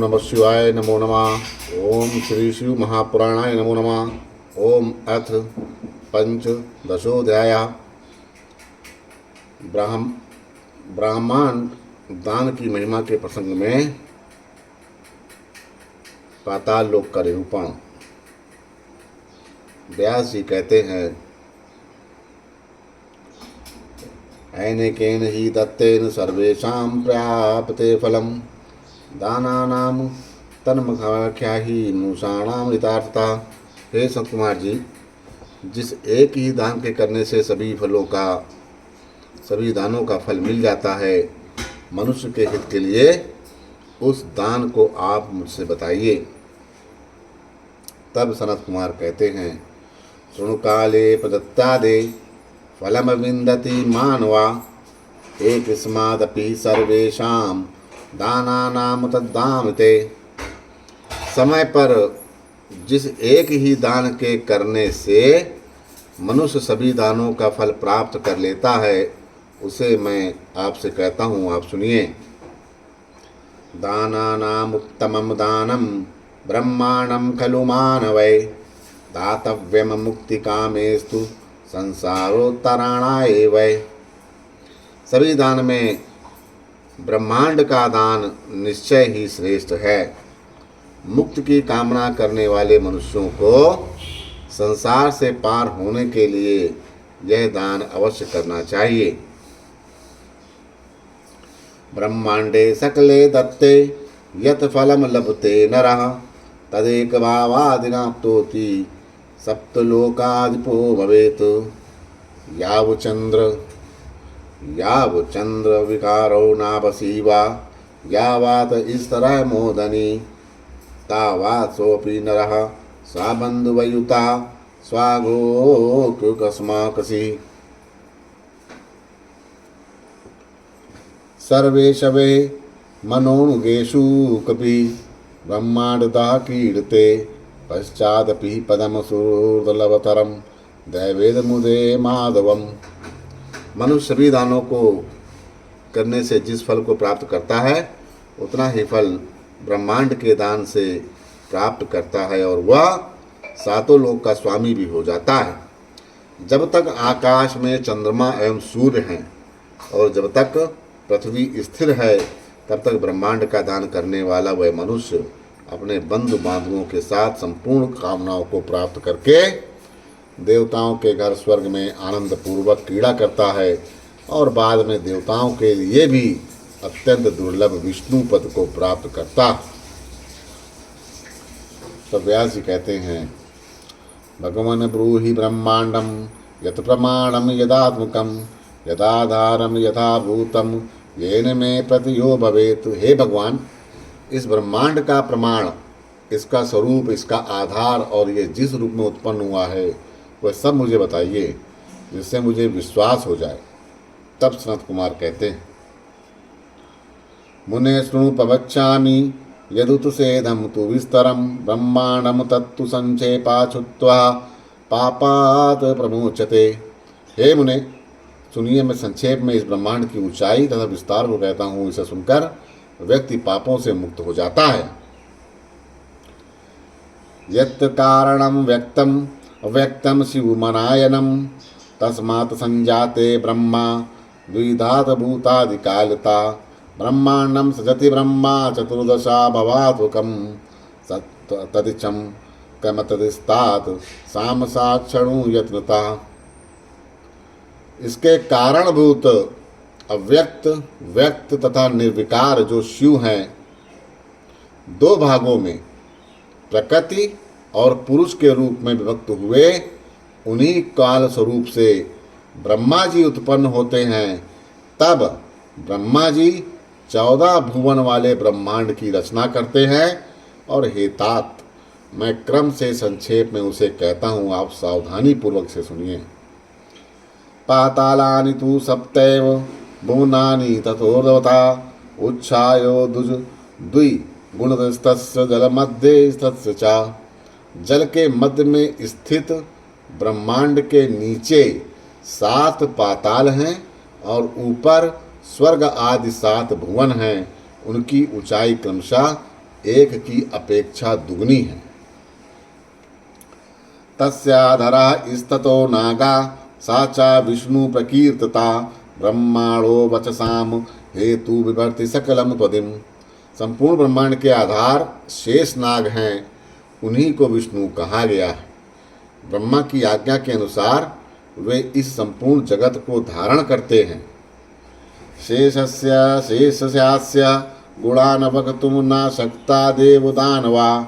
नमः शिवाय, नमो नमः। ओम श्री शिव महापुराणाय नमो नमः। ओम अथ पंचदशोऽध्याय। ब्राह्मण दान की महिमा के प्रसंग में पाताल लोक का निरूपण। व्यास जी कहते हैं, ऐनेकेन ही दत्तेन सर्वेषां प्राप्ते फलम दानानां तन्मख्या ही मूषाणाम हितार्थता। हे संत कुमार जी, जिस एक ही दान के करने से सभी दानों का फल मिल जाता है, मनुष्य के हित के लिए उस दान को आप मुझसे बताइए। तब सनत कुमार कहते हैं, शृणु काले प्रदत्तादे फलम विन्दति मानवा एकस्मादपि सर्वेषां दानानां तद्दामते। समय पर जिस एक ही दान के करने से मनुष्य सभी दानों का फल प्राप्त कर लेता है, उसे मैं आपसे कहता हूँ, आप सुनिए। दानानाम् उत्तमं दानं ब्रह्माणं खलु मानवै दातव्यम मुक्तिकामेस्तु संसारोत्तराणाय वै। सभी दान में ब्रह्मांड का दान निश्चय ही श्रेष्ठ है। मुक्ति की कामना करने वाले मनुष्यों को संसार से पार होने के लिए यह दान अवश्य करना चाहिए। ब्रह्मांडे सकले दत्ते यत फलम लभते नरः तदेक भावादिनाप्तोति सप्तलोकाधिपो भवेत्। याव चंद्र विकारो नाभसीवा यावात ईस्तरः मोदनी तावात् सोऽपि नरः स्वाबन्धुवयुता स्वागोकृकस्माकसि। सर्वेशवे मनोनुगेषु कपि ब्रह्मांडतः क्रीडते पश्चादपि पदम सुदुर्लभतरम दैवेद मुदे माधवम। मनुष्य सभी दानों को करने से जिस फल को प्राप्त करता है, उतना ही फल ब्रह्मांड के दान से प्राप्त करता है और वह सातों लोक का स्वामी भी हो जाता है। जब तक आकाश में चंद्रमा एवं सूर्य हैं और जब तक पृथ्वी स्थिर है, तब तक ब्रह्मांड का दान करने वाला वह मनुष्य अपने बंधु बांधवों के साथ संपूर्ण कामनाओं को प्राप्त करके देवताओं के घर स्वर्ग में आनंद पूर्वक क्रीड़ा करता है और बाद में देवताओं के लिए भी अत्यंत दुर्लभ विष्णु पद को प्राप्त करता। तो व्यास जी कहते हैं, भगवान ब्रूहि ब्रह्मांडम यत प्रमाणम यदात्मकम यदाधारम यथाभूतम येन में प्रतियो भवेत। हे भगवान, इस ब्रह्मांड का प्रमाण, इसका स्वरूप, इसका आधार और ये जिस रूप में उत्पन्न हुआ है वह सब मुझे बताइए, जिससे मुझे विश्वास हो जाए। तब सनत कुमार कहते हैं, मुने शृणु प्रवक्ष्यामि यदुत सेधम तु विस्तरम ब्रह्मांडम तत्तु संक्षेपाच्छुत्वा पापात् प्रमोचते। हे मुने, सुनिए, मैं संक्षेप में इस ब्रह्मांड की ऊंचाई तथा विस्तार को कहता हूँ। इसे सुनकर व्यक्ति पापों से मुक्त हो जाता है। यत् कारणम व्यक्तम अव्यक्तम शिवमनायनम तस्मात् संजाते ब्रह्मा द्विधात भूतादिकालता ब्रह्मांडम सजति ब्रह्मा चतुर्दशा भवात्मकम तदिचम कमतदिस्तात् साम साक्षणु यत्नता। इसके कारणभूत अव्यक्त, व्यक्त तथा निर्विकार जो शिव हैं, दो भागों में प्रकृति और पुरुष के रूप में विभक्त हुए उन्हीं काल स्वरूप से ब्रह्मा जी उत्पन्न होते हैं। तब ब्रह्मा जी 14 भुवन वाले ब्रह्मांड की रचना करते हैं और हे तात, मैं क्रम से संक्षेप में उसे कहता हूँ, आप सावधानी पूर्वक से सुनिए। पातालानि तु सप्तैव भुवनानि ततोर्ध्वता उच्छायो द्वि गुणस्तस्य जलमध्ये तस्य च। जल के मध्य में स्थित ब्रह्मांड के नीचे 7 पाताल हैं और ऊपर स्वर्ग आदि 7 भुवन हैं। उनकी ऊंचाई क्रमशः एक की अपेक्षा दुगनी है। तस्याधरा स्ततो नागा साचा विष्णु प्रकीर्तता ब्रह्माणो वचसाम हेतु विभर्ति सकलम त्वदिम। संपूर्ण ब्रह्मांड के आधार शेष नाग हैं, उन्हीं को विष्णु कहा गया है। ब्रह्मा की आज्ञा के अनुसार वे इस संपूर्ण जगत को धारण करते हैं। शेषस्य शेषस्यास्य गुणान वक्तुं न शक्ता देवदानवा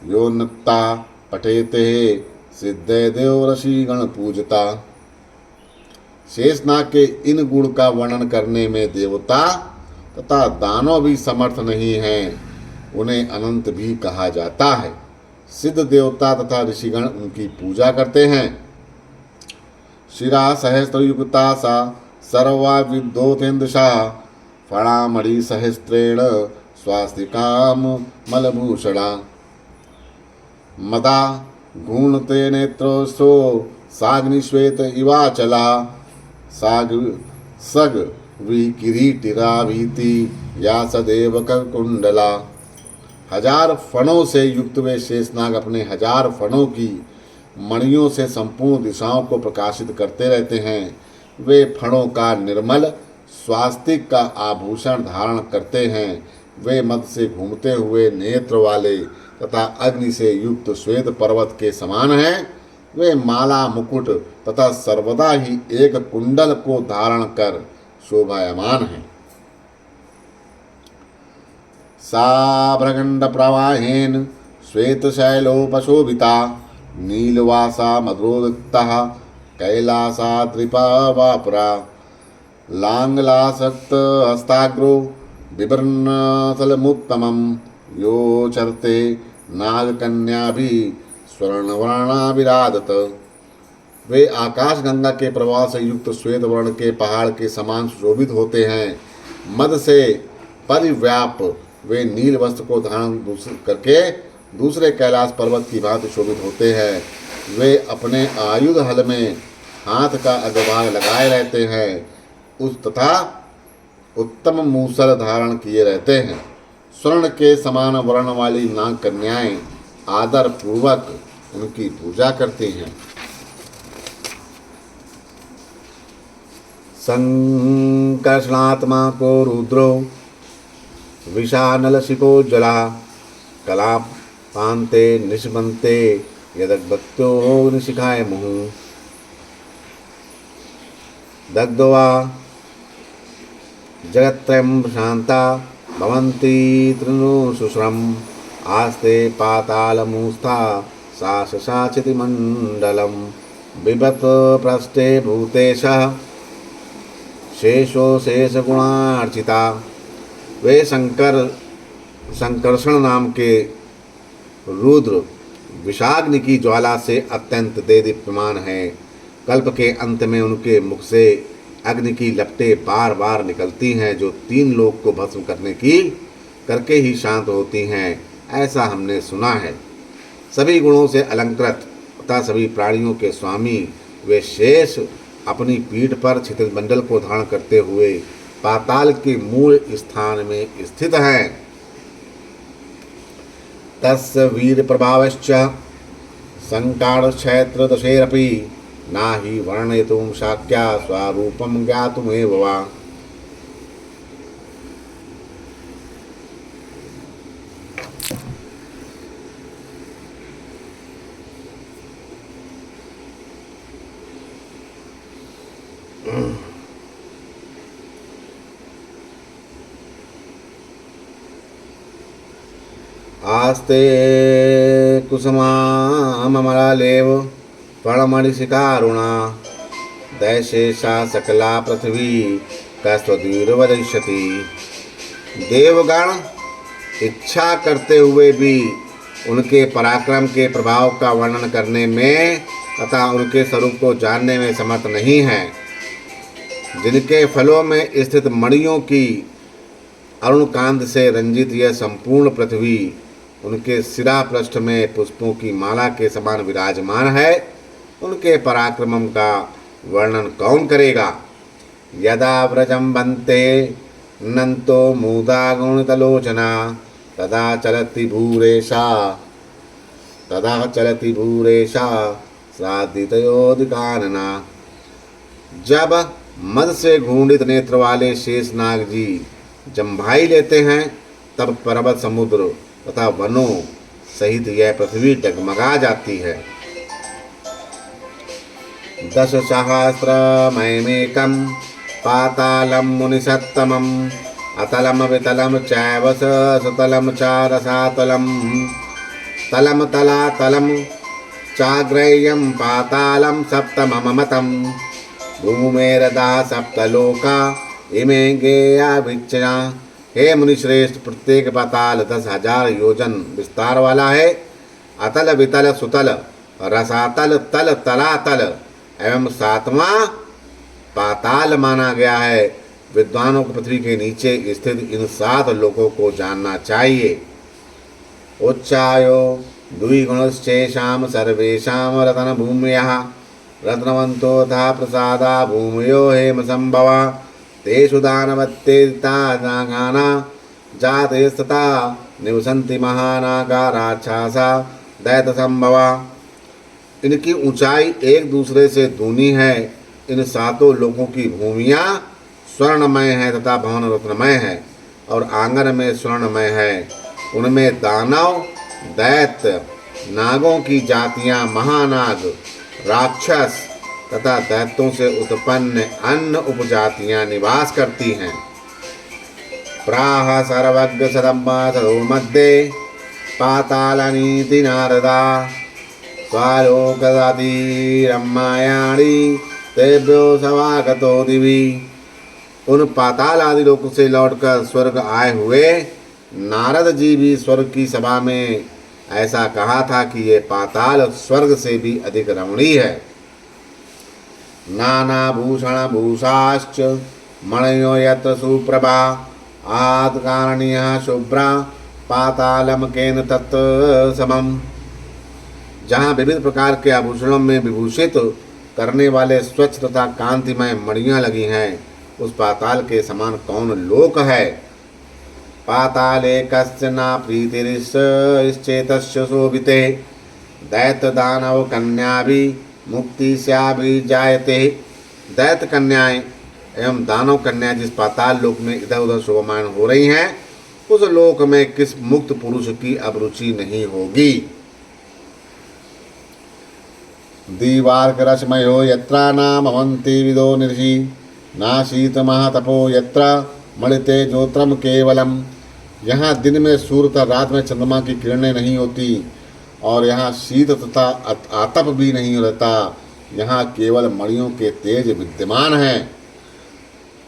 योन्नता पठेते सिद्धे देव ऋषि गण पूजता। शेषनाग के इन गुण का वर्णन करने में देवता तथा दानव भी समर्थ नहीं हैं, उन्हें अनंत भी कहा जाता है। सिद्ध देवता तथा ऋषिगण उनकी पूजा करते हैं। शिरा सहस्रयुक्ता सा सर्वा विद्योतेन्दुषा फणामणि सहस्रेण स्वास्तिकाम मलभूषणा मदा गुणते नेत्रोऽसो साग्निश्वेत इवाचला सग विकिरीटिराभीति या सदैव कुंडला। हजार फणों से युक्त वे शेषनाग अपने हजार फणों की मणियों से संपूर्ण दिशाओं को प्रकाशित करते रहते हैं। वे फणों का निर्मल स्वास्तिक का आभूषण धारण करते हैं। वे मद से घूमते हुए नेत्र वाले तथा अग्नि से युक्त श्वेत पर्वत के समान हैं। वे माला मुकुट तथा सर्वदा ही एक कुंडल को धारण कर शोभायमान हैं। सा भ्रगंड प्रवाहेन श्वेत शैलोपशोभिता नीलवासा मधुरोक्ता कैलासा त्रिपावापरा लांगलासक्त हस्ताग्रो बिभर्णतलमुत्तमं यो चरते नागकन्या भी स्वर्णवर्णाभिरादत। वे आकाश गंगा के प्रवाह से युक्त श्वेत वर्ण के पहाड़ के समान सुशोभित होते हैं। मद से परिव्याप वे नील वस्त्र को धारण करके दूसरे कैलाश पर्वत की भांति शोभित होते हैं। वे अपने आयुध हल में हाथ का अग्रभाग लगाए रहते हैं उस तथा उत्तम मूसल धारण किए रहते हैं। स्वर्ण के समान वर्ण वाली नाग कन्याएं आदर पूर्वक उनकी पूजा करती हैं। संकर्षणात्मा को रुद्रो विशानल शिखोज्ज्वला कला पान्ते निष्मन्ते यदग्भक्त्यो निशिखाय मुहुः दग्ध्वा जगत्त्रयं शान्ता भवन्ति तृणुशुश्रम् आस्ते पातालमूस्था सा शशाचिति मण्डलं बिभत पृष्ठे भूतेशः शेषो शेषगुणार्चिता। वे संकर्षण नाम के रुद्र विषाग्नि की ज्वाला से अत्यंत देदीप्यमान है। कल्प के अंत में उनके मुख से अग्नि की लपटें बार बार निकलती हैं, जो 3 लोक को भस्म करके ही शांत होती हैं, ऐसा हमने सुना है। सभी गुणों से अलंकृत तथा सभी प्राणियों के स्वामी वे शेष अपनी पीठ पर क्षितिज मंडल को धारण करते हुए पाताल के मूल स्थान में स्थित हैं। तस्य वीर प्रभावश्च संकार क्षेत्र दशेरपि नाहि वर्णयितुं शक्या स्वरूपं ज्ञातुमेव वा। आस्ते कुसुमाममलालेव फणमणिशिखारुणा दैशेषा सकला पृथ्वी कस्त्वद्भिर्वदिष्यति। देवगण इच्छा करते हुए भी उनके पराक्रम के प्रभाव का वर्णन करने में तथा उनके स्वरूप को जानने में समर्थ नहीं हैं। जिनके फलों में स्थित मणियों की अरुणकांत से रंजित यह संपूर्ण पृथ्वी उनके सिरा पृष्ठ में पुष्पों की माला के समान विराजमान है, उनके पराक्रमम का वर्णन कौन करेगा। यदा व्रजम बनते नंतो मुदा गुणतलोचना तदा चलति भूरेशा श्राद्धितयोदिकानना। जब मद से घूंडित नेत्र वाले शेषनाग जी जम्भाई लेते हैं, तब पर्वत, समुद्र तथा वनों सहित यह पृथ्वी डगमगा जाती है। 10,000,000मयमेकं पातालं मुनिसत्तमम् अतलं वितलं चैव सुतलं च रसातलं तलं तलातलं चाग्रेयं पातालं सप्तममतं भूमेरदा सप्तलोका इमे गेयाभिच्चया। हे मुनिश्रेष्ठ, प्रत्येक पाताल 10,000 योजन विस्तार वाला है। अतल, वितल, सुतल, रसातल, तल, तलातल एवं 7वां पाताल माना गया है। विद्वानों को पृथ्वी के नीचे स्थित इन 7 लोकों को जानना चाहिए। उच्चायो द्विगुणश्चेषां सर्वेषां रत्नभूम्यः रत्नवन्तो तथा प्रसादा भूमयो हेमसंभवा तेषु दानवत्तेता नागाना जातयस्तथा निवसन्ति महानागा राक्षसा दैत्यसंभवा। इनकी ऊंचाई एक दूसरे से दूनी है। इन 7 लोकों की भूमियाँ स्वर्णमय है तथा भवन रत्नमय है और आंगन में स्वर्णमय है। उनमें दानव, दैत्य, नागों की जातियां, महानाग, राक्षस तथा दैत्यों से उत्पन्न अन्य उपजातियां निवास करती हैं। प्राह सर्वज्ञ सदम्बा सदो मध्ये पातालनीति नारदा स्वालोकदातिरम्मायाणी तेभ्यो समागतो दिवि। उन पाताल आदि लोक से लौटकर स्वर्ग आए हुए नारद जी भी स्वर्ग की सभा में ऐसा कहा था कि ये पाताल स्वर्ग से भी अधिक रमणीय है। नाना भूषण भूषाश्च मणयो यत्र सुप्रभा आत्कारणीय शुभ्रा पातालम केन तत् समम। जहाँ विविध प्रकार के आभूषणों में विभूषित करने वाले स्वच्छ तथा कांतिमय मणियाँ लगी हैं, उस पाताल के समान कौन लोक है। पाताले कस्य न प्रीतिश्चेतस्य शोभिते दैत्य दानव कन्या भी मुक्ति भी जायते। दैत्य कन्याएं एवं दानव कन्या जिस पाताल लोक में इधर उधर शोभमान हो रही हैं, उस लोक में किस मुक्त पुरुष की अभिरुचि नहीं होगी। दीवार्क रश्मयो यत्रा नामवन्ति विदो निर्षि नाशीत महातपो यत्रा मणिते ज्योत्रम केवलम। यहाँ दिन में सूर्य तथा रात में चंद्रमा की किरणें नहीं होती और यहाँ शीत तथा आतप भी नहीं रहता। यहाँ केवल मणियों के तेज विद्यमान हैं।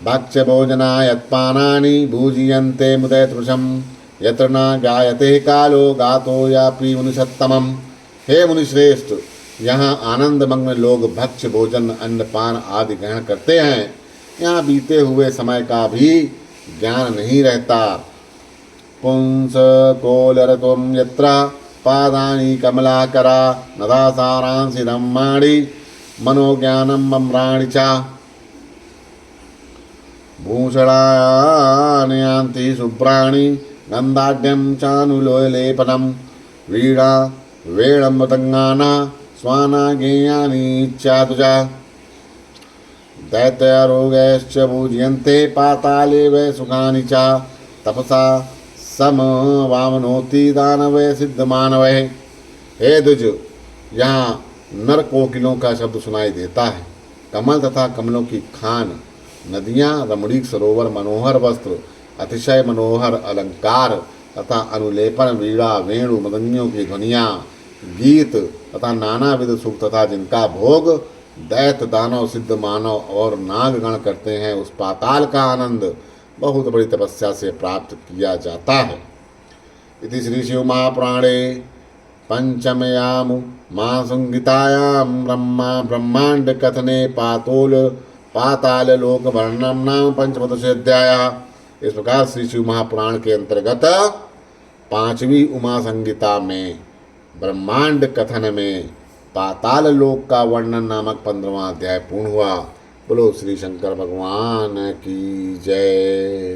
भक्ष्य भोजना यत्पानानि भूजियन्ते मुदैतृषम यत्र न गायते कालो गातो यापि मुनिषत्तमम्। हे मुनिश्रेष्ठ, यहाँ आनंद मग्न लोग भक्ष्य भोजन अन्नपान आदि ग्रहण करते हैं। यहाँ बीते हुए समय का भी ज्ञान नहीं रहता। पुंस कोलरत्वं यत्र पादानि कमलाकरा नदासारांसि रम्माणि मनोज्ञानं मम्राणि च। भूषणानि यान्ति शुभ्राणि गन्धाढ्यं चानुलेपनं वीणा वेणं मृदङ्गाना स्वाना गेयानि चातुजा। दैत्यारोगैश्च भूज्यन्ते पाताले वै सुखानि च तपसा सम वामनोति दानवै सिद्धमानवै। हे द्विज, यहाँ नर कोकिलों का शब्द सुनाई देता है। कमल तथा कमलों की खान, नदियाँ, रमणीक सरोवर, मनोहर वस्त्र, अतिशय मनोहर अलंकार तथा अनुलेपन, वीणा वेणु मृदंगियों की ध्वनियाँ, गीत तथा नानाविध सुख तथा जिनका भोग दैत्य दानव सिद्ध मानव और नागगण करते हैं, उस पाताल का आनंद बहुत बड़ी तपस्या से प्राप्त किया जाता है। इति श्री शिव महापुराणे पंचमयाम महासंहितायां ब्रह्मांड कथने पाताल लोक वर्णनम नाम पंचमदशोऽध्यायः। इस प्रकार श्री शिव महापुराण के अंतर्गत 5वीं उमा संहिता में ब्रह्मांड कथन में पाताल लोक का वर्णन नामक 15वां अध्याय पूर्ण हुआ। बोलो श्री शंकर भगवान की जय।